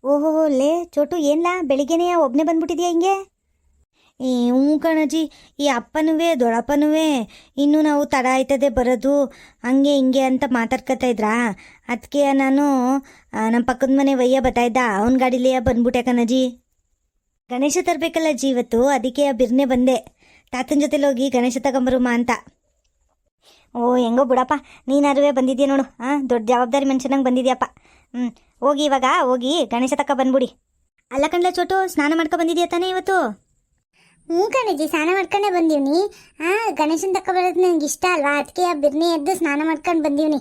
ಓಹೋ ಲೇ ಚೋಟು ಏನ್ಲಾ ಬೆಳಿಗ್ಗೆನೇ ಒಬ್ಬನೇ ಬಂದ್ಬಿಟ್ಟಿದ್ಯಾ ಹಿಂಗೆ? ಹ್ಞೂ ಕಣಜ್ಜಿ, ಈ ಅಪ್ಪನುವೇ ದೊಡ್ಡಪ್ಪನುವೇ ಇನ್ನೂ ನಾವು ತಡ ಆಯ್ತದೆ ಬರೋದು ಹಂಗೆ ಹಿಂಗೆ ಅಂತ ಮಾತಾಡ್ಕೊತಾ ಇದ್ರಾ. ಅದಕ್ಕೆ ನಾನು ನಮ್ಮ ಪಕ್ಕದ ಮನೆ ವಯ್ಯ ಬತ್ತಾಯಿದ್ದ ಅವನ ಗಾಡಿಲೇ ಬಂದ್ಬಿಟ್ಟೆ ಕಣಜ್ಜಿ. ಗಣೇಶ ತರಬೇಕಲ್ಲ ಅಜ್ಜಿ ಇವತ್ತು, ಅದಕ್ಕೆ ಬಿರ್ನೆ ಬಂದೆ ತಾತನ ಜೊತೆಲಿ ಹೋಗಿ ಗಣೇಶ ತಗೊಂಬರುಮ ಅಂತ. ಓ ಹೆಂಗೋ ಬಿಡಪ್ಪ, ನೀನಾರುವೆ ಬಂದಿದ್ಯಾ ನೋಡು. ದೊಡ್ಡ ಜವಾಬ್ದಾರಿ ಮನುಷ್ಯನಂಗೆ ಬಂದಿದ್ಯಪ್ಪ. ಹೋಗಿ ಇವಾಗ ಹೋಗಿ ಗಣೇಶ ತಕ್ಕ ಬಂದ್ಬಿಡಿ. ಅಲ್ಲ ಕಣ್ಲ ಚೋಟು, ಸ್ನಾನ ಮಾಡ್ಕೊ ಬಂದಿದ್ಯಾ ತಾನೇ ಇವತ್ತು? ಹ್ಞೂ ಕಣಜ್ಜಿ, ಸ್ನಾನ ಮಾಡ್ಕೊಂಡೇ ಬಂದೀವ್ನಿ. ಗಣೇಶನ ತಕ್ಕ ಬರೋದು ನನಗೆ ಇಷ್ಟ ಅಲ್ವಾ, ಅದಕ್ಕೆ ಆ ಬಿರ್ನಿ ಎದ್ದು ಸ್ನಾನ ಮಾಡ್ಕೊಂಡು ಬಂದೀವ್ನಿ.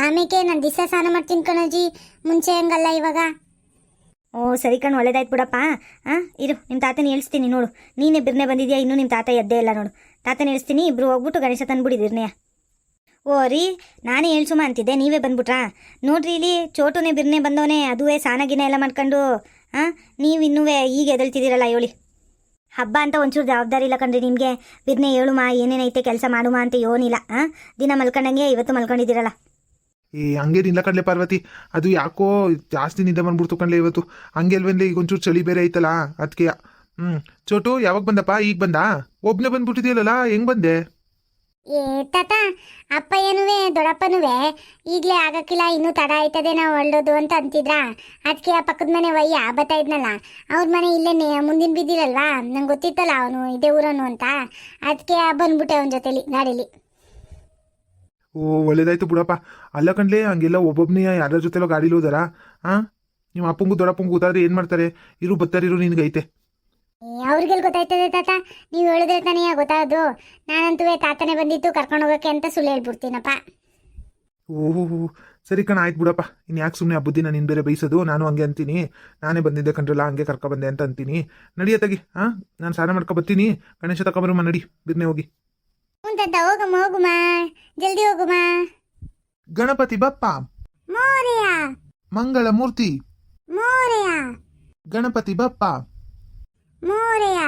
ಆಮೇಲೆ ನಾನು ದಿವಸ ಸ್ನಾನ ಮಾಡ್ತೀನಿ ಕಣಜ್ಜಿ, ಮುಂಚೆ ಹಂಗಲ್ಲ ಇವಾಗ. ಓ ಸರಿ ಕಣ್, ಒಳ್ಳೇದಾಯ್ತು ಬಿಡಪ್ಪ. ಇರು ನಿಮ್ಮ ತಾತನ ಹೇಳ್ಸ್ತೀನಿ ನೋಡು. ನೀನೇ ಬಿರ್ನೆ ಬಂದಿದ್ಯಾ, ಇನ್ನೂ ನಿಮ್ಮ ತಾತ ಎದ್ದೇ ಇಲ್ಲ ನೋಡು. ತಾತನ ಹೇಳ್ಸ್ತೀನಿ, ಇಬ್ರು ಹೋಗ್ಬಿಟ್ಟು ಗಣೇಶ ತಂದ್ಬಿಡಿ ಬಿರ್ನೆಯ. ಓ ರೀ, ನಾನೇ ಹೇಳ್ಸುಮ ಅಂತಿದ್ದೆ, ನೀವೇ ಬಂದ್ಬಿಟ್ರಾ? ನೋಡ್ರಿ ಇಲ್ಲಿ ಚೋಟುನೇ ಬಿರ್ನೆ ಬಂದವನೇ, ಅದುವೇ ಸ್ನಾನಗಿನ ಎಲ್ಲ ಮಾಡ್ಕೊಂಡು. ನೀವು ಇನ್ನೂ ಈಗ ಎದಳ್ತಿದ್ದೀರಲ್ಲ ಹೇಳಿ. ಹಬ್ಬ ಅಂತ ಒಂಚೂರು ಜವಾಬ್ದಾರಿ ಇಲ್ಲ ಕಣ್ರಿ ನಿಮಗೆ. ಬಿರ್ನೆ ಹೇಳುಮಾ, ಏನೇನೈತೆ ಕೆಲಸ ಮಾಡುಮ ಅಂತ ಯೋನಿಲ್ಲ. ದಿನ ಮಲ್ಕೊಂಡಂಗೆ ಇವತ್ತು ಮಲ್ಕೊಂಡಿದ್ದೀರಲ್ಲ. ಹಂಗೇನಿಲ್ಲ ಕಣ್ಲೆ ಪಾರ್ವತಿ, ಅದು ಯಾಕೋ ಜಾಸ್ತಿ ನಿದ್ದೆ ಬಂದ್ಬಿಡ್ತು ಕಣ್ಲೆ ಇವತ್ತು. ಹಂಗೆ ಅಲ್ವೇನ್ಲೆ, ಈಗ ಒಂಚೂರು ಚಳಿ ಬೇರೆ ಐತಲ್ಲ ಅದಕ್ಕೆ. ಚೋಟು ಯಾವಾಗ ಬಂದಪ್ಪ? ಈಗ ಬಂದ? ಒಬ್ಬನೇ ಬಂದ್ಬಿಟ್ಟಿದೆಯಲ್ಲ, ಹೆಂಗ್ ಬಂದೆ? ಏ ತಾತ, ಅಪ್ಪ ಏನುವೆ ದೊಡ್ಡಪ್ಪನುವೆ ಈಗಲೇ ಆಗಕ್ಕಿಲ್ಲ, ಇನ್ನೂ ತಡ ಆಯ್ತದೆ ನಾವು ಹೊರಡೋದು ಅಂತ ಅಂತಿದ್ರ. ಅದಕ್ಕೆ ಆ ಪಕ್ಕದ ಮನೆ ವಯ್ಯ ಬತ್ತಾ ಇದ್ನಲ್ಲ, ಅವ್ರ ಮನೆ ಇಲ್ಲೇನೆ ಮುಂದಿನ ಬಿದ್ದಿರಲ್ವಾ, ನಂಗೆ ಗೊತ್ತಿತ್ತಲ್ಲ ಅವನು ಇದೇ ಊರನು ಅಂತ. ಅದಕ್ಕೆ ಬಂದ್ಬಿಟ್ಟೆ ಅವನ ಜೊತೆಲಿ ಗಾಡೀಲಿ. ಓ ಒಳ್ಳೇದಾಯ್ತು ಬಿಡಪ್ಪ. ಅಲ್ಲ ಕಣ್ಲೆ, ಹಂಗೆಲ್ಲ ಒಬ್ಬೊಬ್ಬನೇ ಯಾರ ಜೊತೆಲೋ ಗಾಡೀಲಿ ಹೋದಾರ? ನಿಮ್ಮ ಅಪ್ಪಂಗೂ ದೊಡ್ಡಪ್ಪಂಗೂ ಗೊತ್ತಾದ್ರೆ ಏನು ಮಾಡ್ತಾರೆ? ಇರು ಬತ್ತಾರಿರು, ನಿನಗೈತೆ. ಅವ್ರಿಗೆಲ್ಲಿ ಗೊತ್ತಾಯ್ತದೆ ತಾತ, ನೀವು ಹೇಳಿದ್ರೆ ತಾನೇ ಗೊತ್ತಾಗೋದು. ನಾನಂತೂ ತಾತನೇ ಬಂದಿತ್ತು ಕರ್ಕೊಂಡು ಹೋಗೋಕ್ಕೆ ಅಂತ ಸುಳ್ಳು ಹೇಳ್ಬಿಡ್ತೀನಪ್ಪ. ಓಹೋ ಸರಿ ಕಣ, ಆಯ್ತು ಬಿಡಪ್ಪ. ಇನ್ನು ಯಾಕೆ ಸುಮ್ಮನೆ ಹಬ್ಬದ ದಿನ ನೀನು ಬೇರೆ ಬೈಸೋದು? ನಾನು ಹಂಗೆ ಅಂತೀನಿ, ನಾನೇ ಬಂದಿದ್ದೆ ಕಣ್ರಲ್ಲ, ಹಂಗೆ ಕರ್ಕೊಬಂದೆ ಅಂತ ಅಂತೀನಿ. ನಡಿಯತ್ತಾಗಿ, ನಾನು ಸ್ನಾನ ಮಾಡ್ಕೊ ಬರ್ತೀನಿ, ಗಣೇಶ ತಗೊಬರಮ್ಮ, ನಡಿ ಬಿರ್ನೆ ಹೋಗಿ. ಹ್ಞೂ ತಾತ, ಹೋಗುಮ ಜಲ್ದಿ ಹೋಗುಮ. ಗಣಪತಿ ಬಪ್ಪ ಮೋರೆಯ ಮಂಗಳ ಮೂರ್ತಿ, ಮೋರೆಯ ಗಣಪತಿ ಬಪ್ಪ ಮೋರೆಯ.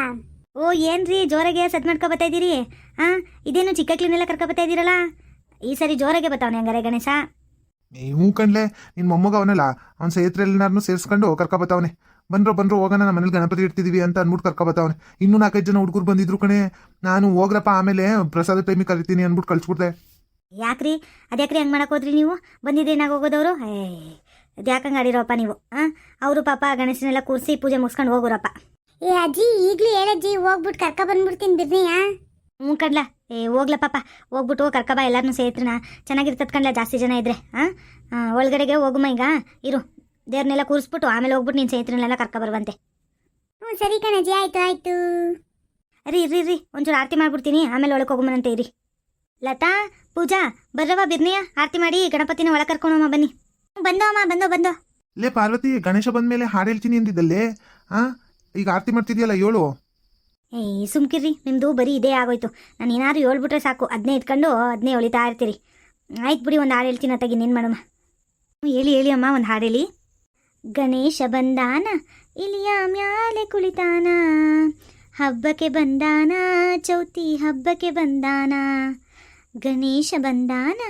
ಓ ಏನ್ರಿ ಜೋರಾಗೆ ಸದ್ ಮಾಡ್ಕೊ ಬರ್ತಾ ಇದ್ದೀರಿ? ಇದೇನು ಚಿಕ್ಕ ಕ್ಲೀನೆಲ್ಲ ಕರ್ಕೊ ಬರ್ತಾ ಇದ್ದೀರಲ್ಲ, ಈ ಸರಿ ಜೋರಾಗೆ ಬರ್ತಾವನೆ ಹಂಗಾರೆ ಗಣೇಶ. ಹ್ಞೂ ಕಣ್ಲೆ, ನಿನ್ನ ಮೊಮ್ಮಗ ಅವನಲ್ಲ, ಅವ್ನ ಸೇರಿದ್ರೆಲ್ಲರೂ ಸೇರಿಸ್ಕೊಂಡು ಕರ್ಕೊಬತ್ತವನೆ. ಬಂದ್ರು ಹೋಗೋಣ, ನಮ್ಮ ಮನೇಲಿ ಗಣಪತಿ ಇಡ್ತಿದೀವಿ ಅಂತ ಅಂದ್ಬಿಟ್ಟು ಕರ್ಕೊಬತ್ತವನೆ. ಇನ್ನೂ 4-5 ಜನ ಹುಡುಗರು ಬಂದಿದ್ರು ಕಣೆ. ನಾನು ಹೋಗ್ರಪ್ಪ, ಆಮೇಲೆ ಪ್ರಸಾದ ಟೈಮಿಗೆ ಕರಿತೀನಿ ಅಂದ್ಬಿಟ್ಟು ಕಳಿಸ್ಬಿಡ್ದೆ. ಯಾಕ್ರಿ ಅದ್ಯಾಕ್ರಿ ಹಂಗೆ ಮಾಡಕ್ಕೆ ಹೋದ್ರಿ ನೀವು? ಬಂದಿದ್ದೇನಾಗ ಹೋಗೋದವರು? ಅದ್ಯಾಕಂಗೆ ಆಡಿರೋಪ್ಪ ನೀವು? ಅವರು ಪಾಪ ಗಣೇಶನೆಲ್ಲ ಕೂರಿಸಿ ಪೂಜೆ ಮುಗಿಸ್ಕೊಂಡು ಹೋಗೋರಪ್ಪ. ಏ ಅಜ್ಜಿ, ಈಗಲೂ ಹೇಳಜ್ಜಿ, ಹೋಗ್ಬಿಟ್ಟು ಕರ್ಕ ಬಂದ್ಬಿಡ್ತೀನಿ ಬಿರ್ನಿಯಾ. ಹ್ಞೂ ಕಡ್ಲ, ಹೋಗ್ಲ ಪಾಪ, ಹೋಗ್ಬಿಟ್ಟು ಕರ್ಕಬ ಎಲ್ಲರನ್ನೂ ಸೇರಿತ್ರನ ಚೆನ್ನಾಗಿರ್ತದ ಕಣ್ಲ, ಜಾಸ್ತಿ ಜನ ಇದ್ರೆ. ಒಳಗಡೆಗೆ ಹೋಗುಮ ಈಗ. ಇರು, ದೇವ್ರನ್ನೆಲ್ಲ ಕೂರಿಸ್ಬಿಟ್ಟು ಆಮೇಲೆ ಹೋಗ್ಬಿಟ್ಟು ನೀನು ಸೇರಿತ್ರನೆಲ್ಲ ಕರ್ಕೊಬರುವಂತೆ. ಹ್ಞೂ ಸರಿ ಕಣಜ್ಜಿ, ಆಯ್ತು. ರೀ ಒಂಚೂರು ಆರತಿ ಮಾಡ್ಬಿಡ್ತೀನಿ, ಆಮೇಲೆ ಒಳಗೆ ಹೋಗುಮನಂತೆ ಇರಿ. ಲತಾ, ಪೂಜಾ, ಬರ್ರವ ಬಿರ್ನೆಯ ಆರತಿ ಮಾಡಿ ಗಣಪತಿನ ಒಳಗೆ ಕರ್ಕೊಂಡಮ್ಮ ಬನ್ನಿ. ಬಂದೋ. ಲೇ ಪಾರ್ವತಿ, ಗಣೇಶ ಬಂದ್ಮೇಲೆ ಹಾಡು ಹೇಳ್ತೀನಿ ಅಂದಿದ್ದಲ್ಲೇ, ಈಗ ಆರತಿ ಮಾಡ್ತಿದ್ಯಲ್ಲ, ಹೇಳು. ಸುಮ್ಕಿರ್ರಿ, ನಿಮ್ಮದು ಬರೀ ಇದೇ ಆಗೋಯ್ತು. ನಾನು ಏನಾದ್ರು ಹೇಳ್ಬಿಟ್ರೆ ಸಾಕು, ಅದನ್ನೇ ಇಟ್ಕೊಂಡು ಅದನ್ನೇ ಹೊಳಿತಾ ಇರ್ತೀರಿ. ಆಯ್ತು ಬಿಡಿ, ಒಂದು ಹಾಡು ಹೇಳ್ತೀನಿ ಅತ್ತಾಗಿ, ಇನ್ನೇನು ಮಾಡಮ್ಮ. ಹೇಳಿ ಅಮ್ಮ, ಒಂದು ಹಾಡು ಹೇಳಿ. ಗಣೇಶ ಬಂದಾನ ಇಲಿಯ ಮ್ಯಾಲೆ ಕುಳಿತಾನ, ಹಬ್ಬಕ್ಕೆ ಬಂದಾನ ಚೌತಿ ಹಬ್ಬಕ್ಕೆ ಬಂದಾನ. ಗಣೇಶ ಬಂದಾನ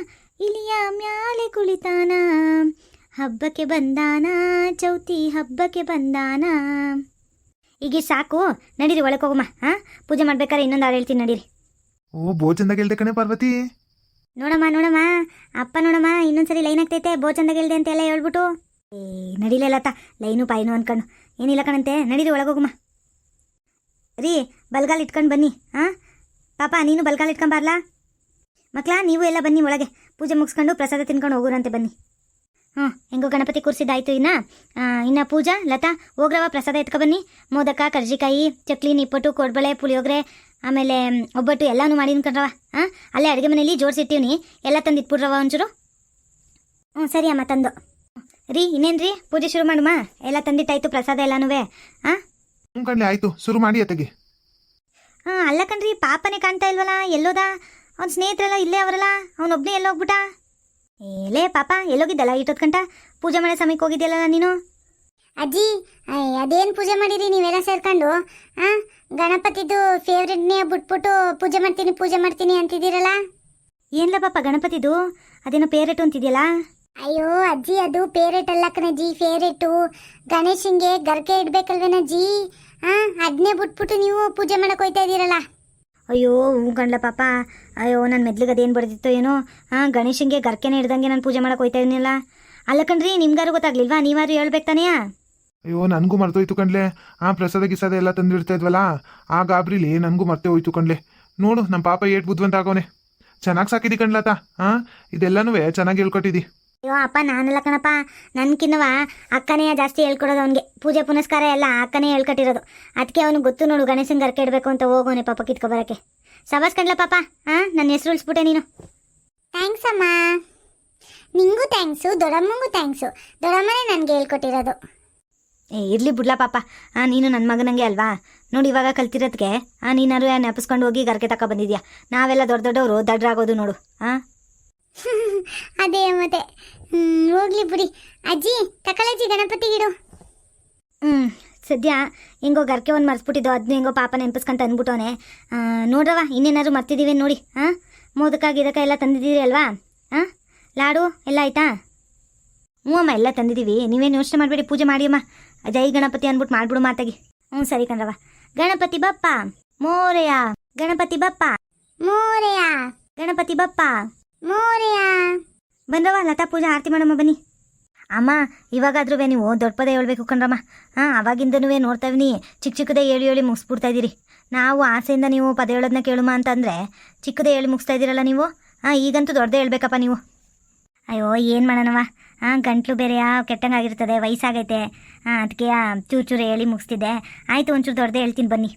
ಇಲಿಯ ಮ್ಯಾಲೆ ಕುಳಿತಾನ, ಹಬ್ಬಕ್ಕೆ ಬಂದಾನ ಚೌತಿ ಹಬ್ಬಕ್ಕೆ ಬಂದಾನ. ಈಗ ಸಾಕು, ನಡೀರಿ ಒಳಗೆ ಹೋಗಮ್ಮ. ಪೂಜೆ ಮಾಡ್ಬೇಕಾದ್ರೆ ಇನ್ನೊಂದು ಹಾಡು ಹೇಳ್ತೀನಿ, ನಡೀರಿ. ಓ ಬೋ ಚಂದಾಗ ಹೇಳ್ದೆ ಕಣೆ ಪಾರ್ವತಿ. ನೋಡಮ್ಮ ಅಪ್ಪ ನೋಡಮ್ಮ, ಇನ್ನೊಂದ್ಸರಿ ಲೈನ್ ಆಗ್ತೈತೆ, ಬೋ ಚಂದಾಗ ಹೇಳ್ದೆ ಅಂತ ಎಲ್ಲ ಹೇಳ್ಬಿಟ್ಟು. ನಡಿಲತ್ತ ಲೈನು ಪಾಯ್ನು ಅನ್ಕೊಂಡು ಏನಿಲ್ಲ ಕಣಂತೆ, ನಡೀರಿ ಒಳಗೆ ಹೋಗಮ್ಮ. ರೀ, ಬಲ್ಗಾಲ್ ಇಟ್ಕೊಂಡು ಬನ್ನಿ. ಪಾಪ ನೀನು ಬಲ್ಗಾಲ್ ಇಟ್ಕೊಂಬಾರ್ಲಾ? ಮಕ್ಳ ನೀವು ಎಲ್ಲ ಬನ್ನಿ ಒಳಗೆ, ಪೂಜೆ ಮುಗಿಸ್ಕೊಂಡು ಪ್ರಸಾದ ತಿನ್ಕೊಂಡು ಹೋಗೋರಂತೆ ಬನ್ನಿ. ಹೆಂಗೋ ಗಣಪತಿ ಕೂರಿಸಿದ್ದಾಯ್ತು. ಇನ್ನು ಪೂಜಾ, ಲತಾ, ಹೋಗ್ರವ ಪ್ರಸಾದ ಎತ್ಕೊಬನ್ನಿ. ಮೋದಕ, ಕರ್ಜಿಕಾಯಿ, ಚಕ್ಲಿ, ನಿಪ್ಪಟ್ಟು, ಕೋಡ್ಬಳೆ, ಪುಳಿಯೋಗರೆ, ಆಮೇಲೆ ಒಬ್ಬಟ್ಟು ಎಲ್ಲನೂ ಮಾಡಿ ಅನ್ಕೊಂಡ್ರವ. ಅಲ್ಲೇ ಅಡುಗೆ ಮನೇಲಿ ಜೋಡಿಸಿರ್ತೀವಿ, ಎಲ್ಲ ತಂದು ಇಟ್ಬಿಡ್ರವ ಒಂಚೂರು. ಸರಿ ಅಮ್ಮ, ತಂದು. ರೀ ಇನ್ನೇನ್ರಿ, ಪೂಜೆ ಶುರು ಮಾಡುಮ? ಎಲ್ಲ ತಂದಿಟ್ಟಾಯ್ತು ಪ್ರಸಾದ ಎಲ್ಲನೂ. ಹ್ಞೂ ಕಣ್ಲೆ, ಆಯ್ತು, ಶುರು ಮಾಡಿ ಅತ್ತಗೆ. ಅಲ್ಲ ಕಣ್ರಿ, ಪಾಪನೇ ಕಾಣ್ತಾ ಇಲ್ವಲ್ಲ, ಎಲ್ಲೋದ? ಅವ್ನ ಸ್ನೇಹಿತರೆಲ್ಲ ಇಲ್ಲೇ ಅವರಲ್ಲ, ಅವನೊಬ್ಬನೇ ಎಲ್ಲೋಗ್ಬಿಟ್ಟ? ಲೇ ಪಾಪ, ಎಲ್ಲೋಗಿದ್ದಲ್ಲ ಇಟ್ಟೊತ್ಕಂಟ? ಪೂಜೆ ಮಾಡೋ ಸಮಯಕ್ಕೆ ಹೋಗಿದ್ಯಲ್ಲ ನೀನು? ಅಜ್ಜಿ, ಅದೇನು ಪೂಜೆ ಮಾಡಿರಿ ನೀವೆಲ್ಲ ಸೇರ್ಕೊಂಡು? ಗಣಪತಿದು ಫೇವ್ರೆಟ್ನೇ ಬಿಟ್ಬಿಟ್ಟು ಪೂಜೆ ಮಾಡ್ತೀನಿ ಅಂತಿದ್ದೀರಲ್ಲ. ಏನ್ಲ ಪಾಪ ಗಣಪತಿದು? ಅದೇನೋ ಪೇರೆಟು ಅಂತಿದ್ಯಲ್ಲ? ಅಯ್ಯೋ ಅಜ್ಜಿ, ಅದು ಫೇವ್ರೇಟ್ ಅಲ್ಲ ಕಣಜ್ಜಿ, ಫೇವ್ರೇಟು. ಗಣೇಶನ್ಗೆ ಗರ್ಕೆ ಇಡ್ಬೇಕಲ್ವೇನಜ್ಜಿ? ಅದನ್ನೇ ಬಿಟ್ಬಿಟ್ಟು ನೀವು ಪೂಜೆ ಮಾಡಕ್ ಹೋಯ್ತಾ ಇದೀರಲ್ಲ. ಅಯ್ಯೋ ಹ್ಞೂ ಕಣ್ಲ ಪಾಪ. ಅಯ್ಯೋ ನನ್ನ ಮೆದ್ಲಿಗೆ ಅದೇನು ಬಡ್ದಿತ್ತೋ ಏನೋ. ಗಣೇಶಂಗೆ ಗರ್ಕೆನೇ ಹಿಡ್ದಂಗೆ ನಾನು ಪೂಜೆ ಮಾಡಕ್ಕೆ ಹೋಯ್ತಾ ಇದೀನಿಲ್ಲ. ಅಲ್ಲ ಕಣ್ರಿ, ನಿಮ್ಗಾರು ಗೊತ್ತಾಗ್ಲಿಲ್ವಾ? ನೀವಾರು ಹೇಳ್ಬೇಕು ತಾನೆಯಾ? ಅಯ್ಯೋ ನನಗೂ ಮರ್ತೋಯ್ತು ಕಣ್ಲೆ. ಪ್ರಸಾದ ಗಿಸಾದ ಎಲ್ಲ ತಂದಿಡ್ತಾ ಇದ್ವಲ್ಲ, ಆ ಗಾಬ್ರಿಲಿ ನನಗೂ ಮರ್ತೇ ಹೋಯ್ತು ಕಣ್ಲೆ. ನೋಡು ನಮ್ಮ ಪಾಪ ಏಟ್ ಬುದ್ಧಿವಂತ ಆಗೋನೆ. ಚೆನ್ನಾಗಿ ಸಾಕಿದಿ ಕಣ್ಲತ. ಇದೆಲ್ಲನೂ ಚೆನ್ನಾಗಿ ಹೇಳ್ಕೊಟ್ಟಿದ್ದಿ. ಅಯ್ಯೋ ಅಪ್ಪ, ನಾನಲ್ಲ ಕಣಪ್ಪ, ನನ್ಕಿನ್ನವ ಅಕ್ಕನೇ ಜಾಸ್ತಿ ಹೇಳ್ಕೊಡೋದು ಅವನಿಗೆ. ಪೂಜೆ ಪುನಸ್ಕಾರ ಎಲ್ಲ ಅಕ್ಕನೇ ಹೇಳ್ಕೊಟ್ಟಿರೋದು. ಅದಕ್ಕೆ ಅವನು ಗೊತ್ತು ನೋಡು, ಗಣೇಶನ್ ಗರ್ಕೆ ಇಡಬೇಕು ಅಂತ ಹೋಗೋನೆ ಪಾಪ ಕಿತ್ಕೊಬರಕ್ಕೆ. ಸವಾಸ್ ಕಣ್ಲ ಪಾಪ. ನನ್ನ ಹೆಸರು ಉಳಿಸ್ಬಿಟ್ಟೆ ನೀನು. ಥ್ಯಾಂಕ್ಸ್ ಅಮ್ಮ. ನಿಂಗೂ ಥ್ಯಾಂಕ್ಸು, ದೊಡ್ಡಮ್ಮಂಗೂ ಥ್ಯಾಂಕ್ಸು. ದೊಡ್ಡಮ್ಮನೇ ನನಗೆ ಹೇಳ್ಕೊಟ್ಟಿರೋದು. ಇರ್ಲಿ ಬಿಡ್ಲಾ ಪಾಪ. ನೀನು ನನ್ನ ಮಗನಂಗೆ ಅಲ್ವಾ? ನೋಡಿ ಇವಾಗ ಕಲ್ತಿರೋದಕ್ಕೆ ನೀನಾರು ನೆನಪಿಸ್ಕೊಂಡು ಹೋಗಿ ಗರ್ಕೆ ತಕ ಬಂದಿದ್ಯಾ. ನಾವೆಲ್ಲ ದೊಡ್ಡ ದೊಡ್ಡವರು ದಡ್ರಾಗೋದು ನೋಡು. ಅದೇ ಮತ್ತೆ. ಹೋಗ್ಲಿ ಬಿಡಿ ಅಜ್ಜಿ, ತಕಳಜ್ಜಿ ಗಣಪತಿಗಿಡು. ಸದ್ಯ ಹೆಂಗೋ ಗರ್ಕೆ ಒಂದು ಮರ್ಸ್ಬಿಟ್ಟಿದ್ದು, ಅದನ್ನ ಹೆಂಗೋ ಪಾಪ ನೆನಪಿಸ್ಕೊಂತ ಅಂದ್ಬಿಟ್ಟವನೆ. ನೋಡ್ರವ, ಇನ್ನೇನಾದ್ರು ಮರ್ತಿದ್ದೀವಿ ನೋಡಿ. ಮೋದಕ ಗಿದಕ ಎಲ್ಲ ತಂದಿದ್ದೀರಿ ಅಲ್ವಾ? ಲಾಡು ಎಲ್ಲ ಆಯ್ತಾ? ಹ್ಞೂ ಅಮ್ಮ, ಎಲ್ಲ ತಂದಿದ್ದೀವಿ. ನೀವೇನು ಯೋಚನೆ ಮಾಡಬೇಡಿ, ಪೂಜೆ ಮಾಡಿ ಅಮ್ಮ. ಜೈ ಗಣಪತಿ ಅಂದ್ಬಿಟ್ಟು ಮಾಡ್ಬಿಡು ಮಾತಾಗಿ. ಸರಿ ಕಣ್ರವ. ಗಣಪತಿ ಬಪ್ಪ ಮೋರೆಯ, ಗಣಪತಿ ಬಪ್ಪ ಮೋರೆಯ, ಗಣಪತಿ ಬಪ್ಪ ಮೋರೆಯ. ಬಂದ್ರವ, ಲತಾ ಪೂಜೆ ಆರತಿ ಮಾಡಮ್ಮ ಬನ್ನಿ. ಅಮ್ಮ, ಇವಾಗಾದ್ರೂ ನೀವು ದೊಡ್ಡ ಪದ ಹೇಳ್ಬೇಕು ಕಣ್ರಮ್ಮ. ಅವಾಗಿಂದನೂ ನೋಡ್ತಾವಿನಿ, ಚಿಕ್ಕ ಚಿಕ್ಕದೇ ಹೇಳಿ ಮುಗಿಸ್ಬಿಡ್ತಾ ಇದ್ದೀರಿ. ನಾವು ಆಸೆಯಿಂದ ನೀವು ಪದ ಹೇಳೋದನ್ನ ಕೇಳುಮ ಅಂತಂದರೆ ಚಿಕ್ಕದೇ ಹೇಳಿ ಮುಗಿಸ್ತಾ ಇದ್ದೀರಲ್ಲ ನೀವು. ಈಗಂತೂ ದೊಡ್ಡದೇ ಹೇಳ್ಬೇಕಪ್ಪ ನೀವು. ಅಯ್ಯೋ ಏನು ಮಾಡೋಣವ, ಗಂಟ್ಲು ಬೇರೆ ಕೆಟ್ಟಂಗಾಗಿರ್ತದೆ, ವಯಸ್ಸಾಗೈತೆ. ಅದಕ್ಕೆ ಚೂರು ಚೂರು ಹೇಳಿ ಮುಗಿಸ್ತಿದ್ದೆ. ಆಯಿತು, ಒಂಚೂರು ದೊಡ್ಡದೇ ಹೇಳ್ತೀನಿ ಬನ್ನಿ.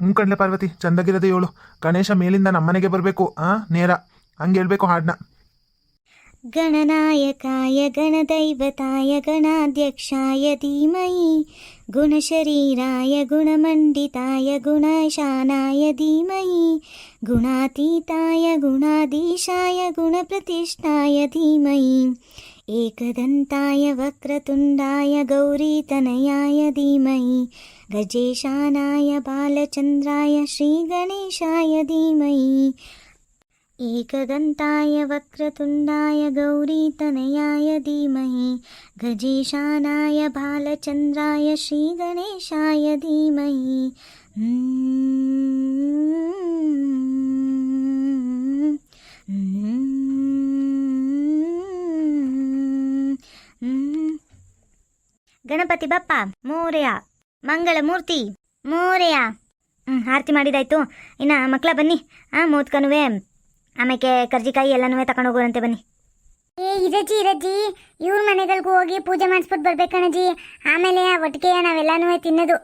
ಹ್ಞೂ ಕಣ್ಲೆ ಪಾರ್ವತಿ, ಚಂದಾಗಿರೋದೇ ಹೇಳು. ಗಣೇಶ ಮೇಲಿಂದ ನಮ್ಮನೆಗೆ ಬರಬೇಕು, ನೇರ ಹಂಗೆ ಹೇಳ್ಬೇಕು ಹಾಡನ್ನ. ಗಣನಾಯಕಾಯ ಗಣದೈವತಾಯ ಗಣಾಧ್ಯಕ್ಷಾಯ ಧೀಮಹಿ ಗುಣಶರೀರಾಯ ಗುಣಮಂಡಿತಾಯ ಗುಣಶಾನಾಯ ಧೀಮಹಿ ಗುಣಾತೀತಾಯ ಗುಣಾಧೀಶಾಯ ಗುಣಪ್ರತಿಷ್ಠಾಯ ಧೀಮಹಿ ಏಕದಂತಾಯ ವಕ್ರತುಂಡಾಯ ಗೌರೀತನಯಾಯ ಧೀಮಹಿ ಗಜೇಶಾನಾಯ ಬಾಲಚಂದ್ರಾಯ ಶ್ರೀಗಣೇಶಾಯ ಧೀಮಹಿ ಏಕದಂತಾಯ ವಕ್ರತುಂಡಾಯ ಗೌರೀತನಯಾಯ ಧೀಮಹಿ ಗಜೇಶಾನಾಯ ಬಾಲಚಂದ್ರಾಯ ಶ್ರೀಗಣೇಶಾಯ ಧೀಮಹಿ. ಗಣಪತಿ ಬಪ್ಪ ಮೋರೆಯ, ಮಂಗಳಮೂರ್ತಿ ಮೋರೆಯ. ಆರತಿ ಮಾಡಿದಾಯ್ತು. ಇನ್ನು ಮಕ್ಕಳ ಬನ್ನಿ, ಮೋದ್ಕನುವೆ ಆಮೇಲೆ ಕರ್ಜಿಕಾಯಿ ಎಲ್ಲನೂ ತಗೊಂಡೋಗೋರಂತೆ ಬನ್ನಿ. ಇರಜ್ಜಿ, ಇವ್ರ ಮನೆಗಳಿಗೂ ಹೋಗಿ ಪೂಜೆ ಮಾಡಿಸ್ಬಿಟ್ಟು ಬರ್ಬೇಕಣಜ್ಜಿ. ಆಮೇಲೆ ಒಟ್ಟಿಗೆ ನಾವೆಲ್ಲನೂ ತಿನ್ನೋದು.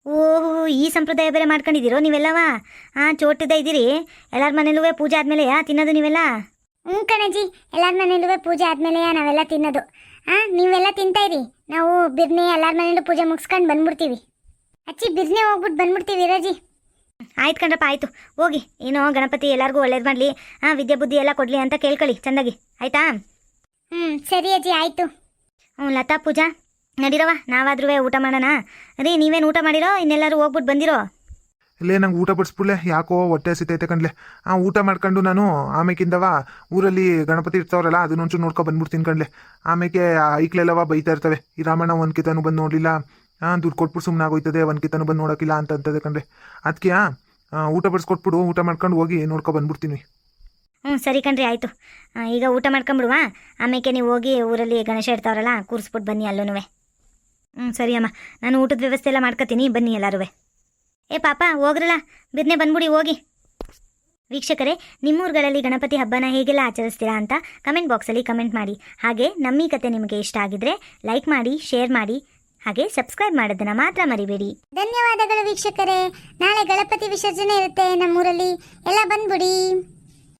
ಓಹೋ, ಈ ಸಂಪ್ರದಾಯ ಬೇರೆ ಮಾಡ್ಕೊಂಡಿದ್ದೀರೋ ನೀವೆಲ್ಲವಾ? ಚೋಟದ ಇದ್ದೀರಿ. ಎಲ್ಲರ ಮನೇಲೂ ಪೂಜೆ ಆದಮೇಲೆ ತಿನ್ನೋದು ನೀವೆಲ್ಲ? ಹ್ಞೂ ಕಣಜ್ಜಿ, ಎಲ್ಲರ ಮನೇಲೂ ಪೂಜೆ ಆದಮೇಲೆ ನಾವೆಲ್ಲ ತಿನ್ನೋದು. ನೀವೆಲ್ಲ ತಿಂತಾಯಿರಿ, ನಾವು ಬಿರ್ನೆ ಎಲ್ಲರ ಮನೇಲೂ ಪೂಜೆ ಮುಗಿಸ್ಕೊಂಡು ಬಂದ್ಬಿಡ್ತೀವಿ. ಅಚ್ಚಿ, ಬಿರ್ನೆ ಹೋಗ್ಬಿಟ್ಟು ಬಂದ್ಬಿಡ್ತೀವಿ ಇರಜ್ಜಿ. ಆಯ್ತು ಕಣ್ರಪ್ಪ, ಆಯಿತು ಹೋಗಿ. ಏನೋ ಗಣಪತಿ ಎಲ್ಲರಿಗೂ ಒಳ್ಳೇದು ಮಾಡಲಿ, ವಿದ್ಯೆ ಬುದ್ಧಿ ಎಲ್ಲ ಕೊಡಲಿ ಅಂತ ಕೇಳ್ಕೊಳ್ಳಿ ಚೆಂದಾಗಿ, ಆಯಿತಾ? ಸರಿ ಅಜ್ಜಿ, ಆಯಿತು. ಲತಾ ಪೂಜಾ ನಡೀರವ, ನಾವಾದ್ರೂ ಊಟ ಮಾಡೋಣ. ರೀ, ನೀವೇನು ಊಟ ಮಾಡಿರೋ? ಇನ್ನೆಲ್ಲರೂ ಹೋಗ್ಬಿಟ್ಟು ಬಂದಿರೋ? ಇಲ್ಲೇ ನಂಗೆ ಊಟ ಬಡಿಸ್ಬಿಡ್ಲೆ, ಯಾಕೋ ಹೊಟ್ಟೆ ಹಸಿತೈತೆ ಕಣ್ಲೆ. ಊಟ ಮಾಡ್ಕೊಂಡು ನಾನು ಆಮೇಕಿಂದವ ಊರಲ್ಲಿ ಗಣಪತಿ ಇರ್ತಾವ್ರಲ್ಲ, ಅದನ್ನೊಂಚೂರು ನೋಡ್ಕೊ ಬಂದ್ಬಿಡ್ತೀನಿ ಕಣ್ಲೆ. ಆಮೇಲೆ ಐಕ್ಲೆಲ್ಲವ ಬೈತಾ ಇರ್ತವೆ, ಈ ರಾಮಣ್ಣ ಒಂದು ಕಿತನೂ ಬಂದು ನೋಡಲಿಲ್ಲ, ದುಡ್ಡು ಕೊಟ್ಬಿಟ್ಟು ಸುಮ್ಮನೆ ಆಗೋಯ್ತದೆ, ಒಂದು ಕಿತನೂ ಬಂದು ನೋಡೋಕ್ಕಿಲ್ಲ ಅಂತಂತದೆ ಕಣ್ಲೆ. ಅದಕ್ಕೆ ಊಟ ಬಡಿಸ್ಕೊಟ್ಬಿಡು, ಊಟ ಮಾಡ್ಕೊಂಡು ಹೋಗಿ ನೋಡ್ಕೊ ಬಂದ್ಬಿಡ್ತೀನಿ. ಸರಿ ಕಣ್ರಿ, ಆಯಿತು. ಈಗ ಊಟ ಮಾಡ್ಕೊಂಬಿಡುವ, ಆಮೇಲೆ ನೀವು ಹೋಗಿ ಊರಲ್ಲಿ ಗಣೇಶ ಇರ್ತಾವ್ರಲ್ಲ ಕೂರಿಸ್ಬಿಟ್ಟು ಬನ್ನಿ ಅಲ್ಲೂ. ಸರಿ ಅಮ್ಮ, ನಾನು ಊಟದ ವ್ಯವಸ್ಥೆ ಎಲ್ಲ ಮಾಡ್ಕೊತೀನಿ, ಬನ್ನಿ ಎಲ್ಲರೂ. ಏ ಪಾಪ ಹೋಗ್ರಲ್ಲ, ಬಿರ್ನೆ ಬಂದ್ಬಿಡಿ ಹೋಗಿ. ವೀಕ್ಷಕರೇ, ನಿಮ್ಮೂರುಗಳಲ್ಲಿ ಗಣಪತಿ ಹಬ್ಬನ ಹೇಗೆಲ್ಲ ಆಚರಿಸ್ತೀರಾ ಅಂತ ಕಮೆಂಟ್ ಬಾಕ್ಸಲ್ಲಿ ಕಮೆಂಟ್ ಮಾಡಿ. ಹಾಗೆ ನಮ್ಮ ಈ ಕತೆ ನಿಮಗೆ ಇಷ್ಟ ಆಗಿದ್ರೆ ಲೈಕ್ ಮಾಡಿ, ಶೇರ್ ಮಾಡಿ, ಹಾಗೆ ಸಬ್ಸ್ಕ್ರೈಬ್ ಮಾಡೋದನ್ನ ಮಾತ್ರ ಮರಿಬೇಡಿ. ಧನ್ಯವಾದಗಳು ವೀಕ್ಷಕರೇ. ನಾಳೆ ಗಣಪತಿ ವಿಸರ್ಜನೆ ಇರುತ್ತೆ ನಮ್ಮೂರಲ್ಲಿ, ಎಲ್ಲ ಬಂದ್ಬಿಡಿ.